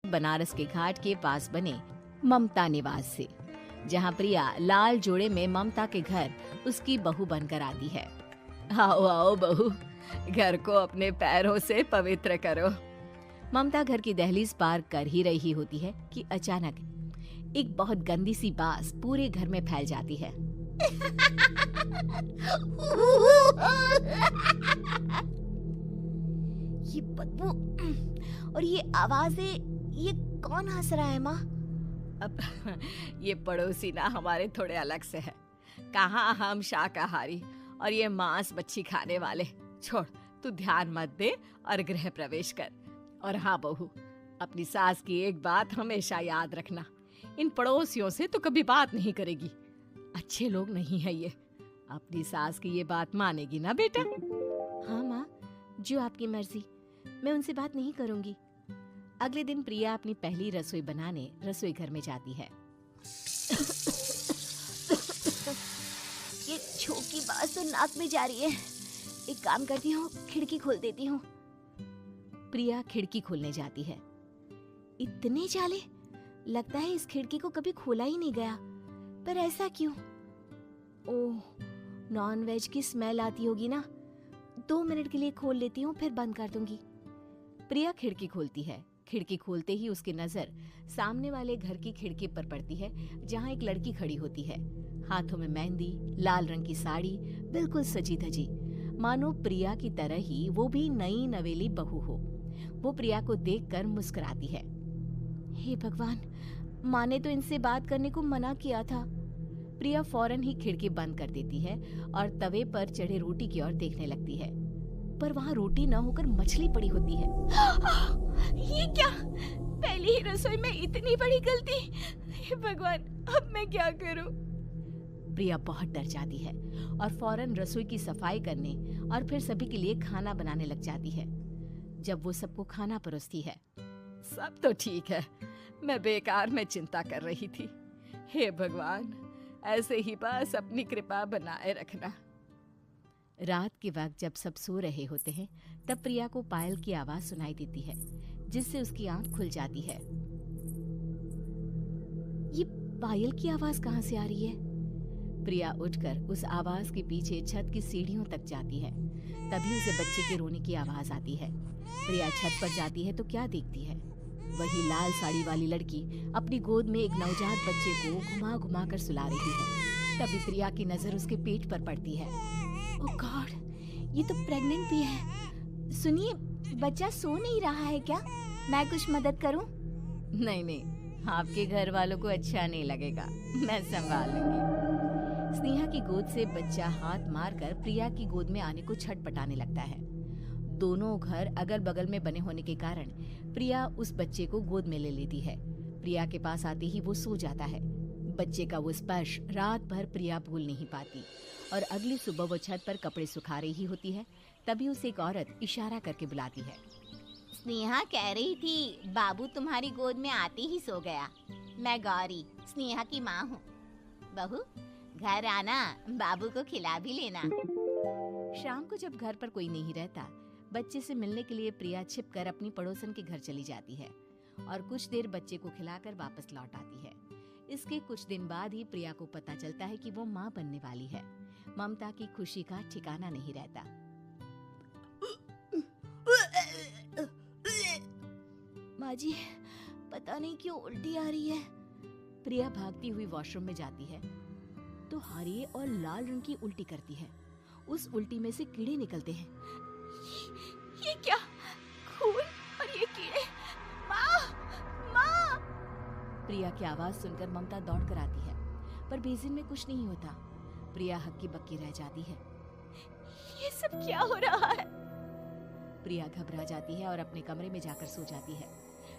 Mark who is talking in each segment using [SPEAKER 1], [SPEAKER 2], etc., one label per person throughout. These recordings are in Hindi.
[SPEAKER 1] बनारस के घाट के पास बने ममता निवास से, जहाँ प्रिया लाल जोड़े में ममता के घर उसकी बहू बनकर आती है। आओ आओ बहू, घर को अपने पैरों से पवित्र करो। ममता घर की दहलीज पार कर ही रही होती है कि अचानक एक बहुत गंदी सी बास पूरे घर में फैल जाती है। ये बदबू और ये आवाजें, ये कौन हंस रहा है माँ? अब ये पड़ोसी ना हमारे थोड़े अलग से है। कहाँ हम शाकाहारी और ये मांस मच्छी खाने वाले। छोड़, तू ध्यान मत दे और गृह प्रवेश कर। और हाँ बहू, अपनी सास की एक बात हमेशा याद रखना, इन पड़ोसियों से तो कभी बात नहीं करेगी। अच्छे लोग नहीं है ये। अपनी सास की ये बात मानेगी ना बेटा? हाँ माँ, जो आपकी मर्जी, मैं उनसे बात नहीं करूंगी। अगले दिन प्रिया अपनी पहली रसोई बनाने रसोई घर में जाती है। ये छोकी बात तो नाक में जा रही है। एक काम करती हूँ, खिड़की खोल देती हूँ। प्रिया खिड़की खोलने जाती है। इतने जाले, लगता है इस खिड़की को कभी खोला ही नहीं गया। पर ऐसा क्यों? ओह, नॉन वेज की स्मेल आती होगी ना। 2 मिनट के लिए खोल लेती हूँ, फिर बंद कर दूंगी। प्रिया खिड़की खोलती है। खिड़की खोलते ही उसकी नजर सामने वाले घर की खिड़की पर पड़ती है, जहाँ एक लड़की खड़ी होती है, हाथों में मेहंदी, लाल रंग की साड़ी, बिल्कुल सजी धजी, मानो प्रिया की तरह ही वो भी नई नवेली बहू हो। वो प्रिया को देखकर मुस्कुराती है। हे भगवान, माँ ने तो इनसे बात करने को मना किया था। प्रिया फौरन ही खिड़की बंद कर देती है और तवे पर चढ़े रोटी की ओर देखने लगती है, पर वहाँ रोटी न होकर मछली पड़ी होती है। ये क्या? पहली ही रसोई में इतनी बड़ी गलती! हे भगवान, अब मैं क्या करूं? प्रिया बहुत डर जाती है और फौरन रसोई की सफाई करने और फिर सभी के लिए खाना बनाने लग जाती है। जब वो सबको खाना परोसती है, सब तो ठीक है, मैं बेकार में चिंता कर रही थी। हे भगवान, ऐसे ही बस अपनी कृपा बनाए रखना। रात के वक्त जब सब सो रहे होते हैं, तब प्रिया को पायल की आवाज सुनाई देती है, जिससे उसकी आंख खुल जाती है। ये पायल की आवाज कहाँ से आ रही है? प्रिया उठकर उस आवाज के पीछे छत की सीढ़ियों तक जाती है। तभी उसे बच्चे के रोने की आवाज आती है। प्रिया छत पर जाती है तो क्या देखती है? वही लाल साड़ी वाली लड़की अपनी गोद में एक नवजात बच्चे को घुमा घुमा कर सुला रही है। तभी प्रिया की नजर उसके पेट पर पड़ती है। ओह गॉड, ये तो प्रेग्नेंट भी है। सुनिए, बच्चा सो नहीं रहा है क्या? मैं कुछ मदद करूं? नहीं नहीं, आपके घर वालों को अच्छा नहीं लगेगा, मैं संभाल लूंगी। स्नेहा की गोद से बच्चा हाथ मारकर प्रिया की गोद में आने को छटपटाने लगता है। दोनों घर अगल बगल में बने होने के कारण प्रिया उस बच्चे को गोद में ले लेती है। प्रिया के पास आते ही वो सो जाता है। बच्चे का वो स्पर्श रात भर प्रिया भूल नहीं पाती और अगली सुबह वो छत पर कपड़े सुखा रही होती है। तभी उसे एक औरत इशारा करके बुलाती है।
[SPEAKER 2] स्नेहा कह रही थी बाबू तुम्हारी गोद में आते ही सो गया। मैं गौरी, स्नेहा की माँ हूँ। बहू, घर आना, बाबू को खिला भी लेना।
[SPEAKER 1] शाम को जब घर पर कोई नहीं रहता, बच्चे से मिलने के लिए प्रिया छिपकर अपनी पड़ोसन के घर चली जाती है और कुछ देर बच्चे को खिलाकर वापस लौट आती है। इसके कुछ दिन बाद ही प्रिया को पता चलता है कि वो माँ बनने वाली है। ममता की खुशी का ठिकाना नहीं रहता। माँ जी, पता नहीं क्यों उल्टी आ रही है। प्रिया भागती हुई वॉशरूम में जाती है तो हरे और लाल रंग की उल्टी करती है। उस उल्टी में से कीड़े निकलते हैं। ये क्या? खून और ये कीड़े! माँ! माँ! प्रिया की आवाज सुनकर ममता दौड़ कर आती है, पर बेसिन में कुछ नहीं होता। प्रिया हक्की बक्की रह जाती है। ये सब क्या हो रहा है? प्रिया घबरा जाती है और अपने कमरे में जाकर सो जाती है।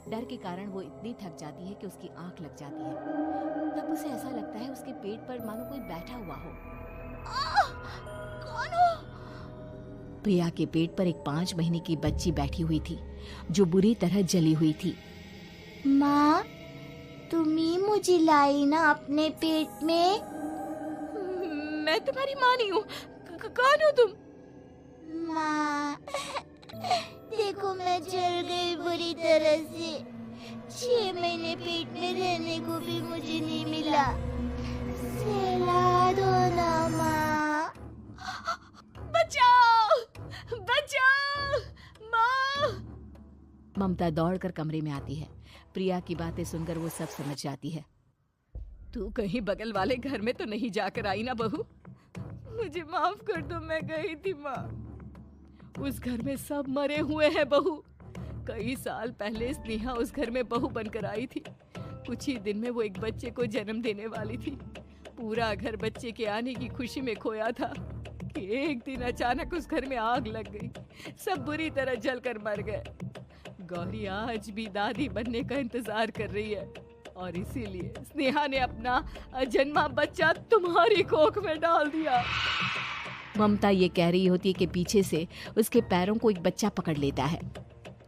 [SPEAKER 1] डर के कारण वो इतनी थक जाती है कि उसकी आंख लग जाती है। तब उसे ऐसा लगता है उसके पेट पर मानो कोई बैठा हुआ हो। कौन हो? प्रिया के पेट पर एक 5 महीने की बच्ची बैठी हुई थी, जो बुरी तरह जली हुई थी।
[SPEAKER 2] माँ, तुम ही मुझे लाई ना अपने पेट में?
[SPEAKER 1] मैं तुम्हारी माँ नहीं हूँ। कौन हो तुम?
[SPEAKER 2] माँ, देखो मैं जल गई बुरी तरह से। 6 महीने पेट में रहने को भी मुझे नहीं मिला। सिला दो ना माँ।
[SPEAKER 1] बचाओ, बचाओ, माँ। ममता दौड़कर कमरे में आती है। प्रिया की बातें सुनकर वो सब समझ जाती है। तू कहीं बगल वाले घर में तो नहीं जाकर आई ना बहू? मुझे माफ कर दो, मैं गई थी माँ। उस घर में सब मरे हुए हैं बहू। कई साल पहले स्नेहा उस घर में बहू बनकर आई थी। कुछ ही दिन में वो एक बच्चे को जन्म देने वाली थी। पूरा घर बच्चे के आने की खुशी में खोया था कि एक दिन अचानक उस घर में आग लग गई। सब बुरी तरह जलकर मर गए। गौरी आज भी दादी बनने का इंतजार कर रही है और इसीलिए स्नेहा ने अपना अजन्मा बच्चा तुम्हारी कोख में डाल दिया। ममता ये कह रही होती है कि पीछे से उसके पैरों को एक बच्चा पकड़ लेता है।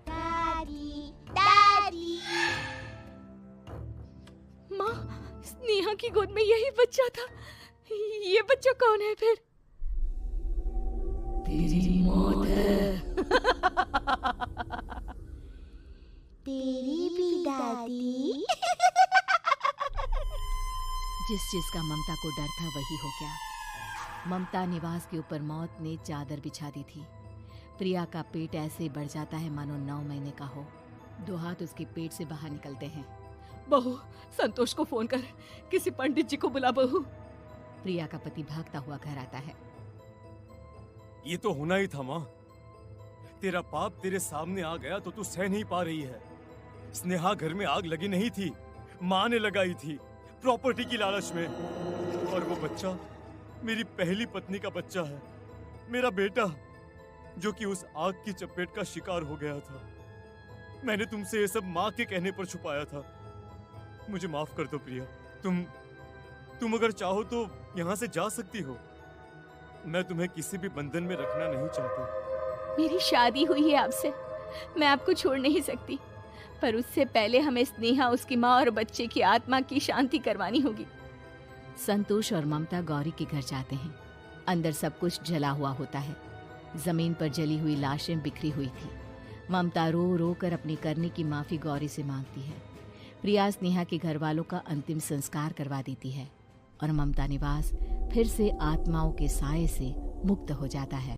[SPEAKER 2] दादी, दादी।
[SPEAKER 1] माँ, स्नेहा की गोद में यही बच्चा था। ये बच्चा कौन है फिर? तेरी मौत है।
[SPEAKER 2] तेरी भी दादी।
[SPEAKER 1] जिस चीज का ममता को डर था वही हो गया। ममता निवास के ऊपर मौत ने चादर बिछा दी थी। प्रिया का पेट ऐसे बढ़ जाता है मानो 9 महीने का हो। 2 हाथ उसके पेट से बाहर निकलते हैं। बहू, संतोष को फोन कर, किसी पंडित जी को बुला बहू। प्रिया का पति भागता हुआ घर आता है।
[SPEAKER 3] ये तो होना ही था माँ। तेरा पाप तेरे सामने आ गया तो तू सह नहीं पा रही है। स्नेहा घर में आग लगी नहीं थी, माँ ने लगाई थी, प्रॉपर्टी की लालच में। और वो बच्चा मेरी पहली पत्नी का बच्चा है, मेरा बेटा, जो कि उस आग की चपेट का शिकार हो गया था। मैंने तुमसे ये सब माँ के कहने पर छुपाया था। मुझे माफ कर दो प्रिया। तुम अगर चाहो तो यहाँ से जा सकती हो। मैं तुम्हें किसी भी बंधन में रखना नहीं चाहता।
[SPEAKER 1] मेरी शादी हुई है आपसे, मैं आपको छोड़ नहीं सकती, पर उससे पहले हमें स्नेहा, उसकी माँ और बच्चे की आत्मा की शांति करवानी होगी। संतोष और ममता गौरी के घर जाते हैं। अंदर सब कुछ जला हुआ होता है। जमीन पर जली हुई लाशें बिखरी हुई थी। ममता रो रो कर अपने करने की माफी गौरी से मांगती है। प्रिया स्नेहा के घर वालों का अंतिम संस्कार करवा देती है और ममता निवास फिर से आत्माओं के साए से मुक्त हो जाता है।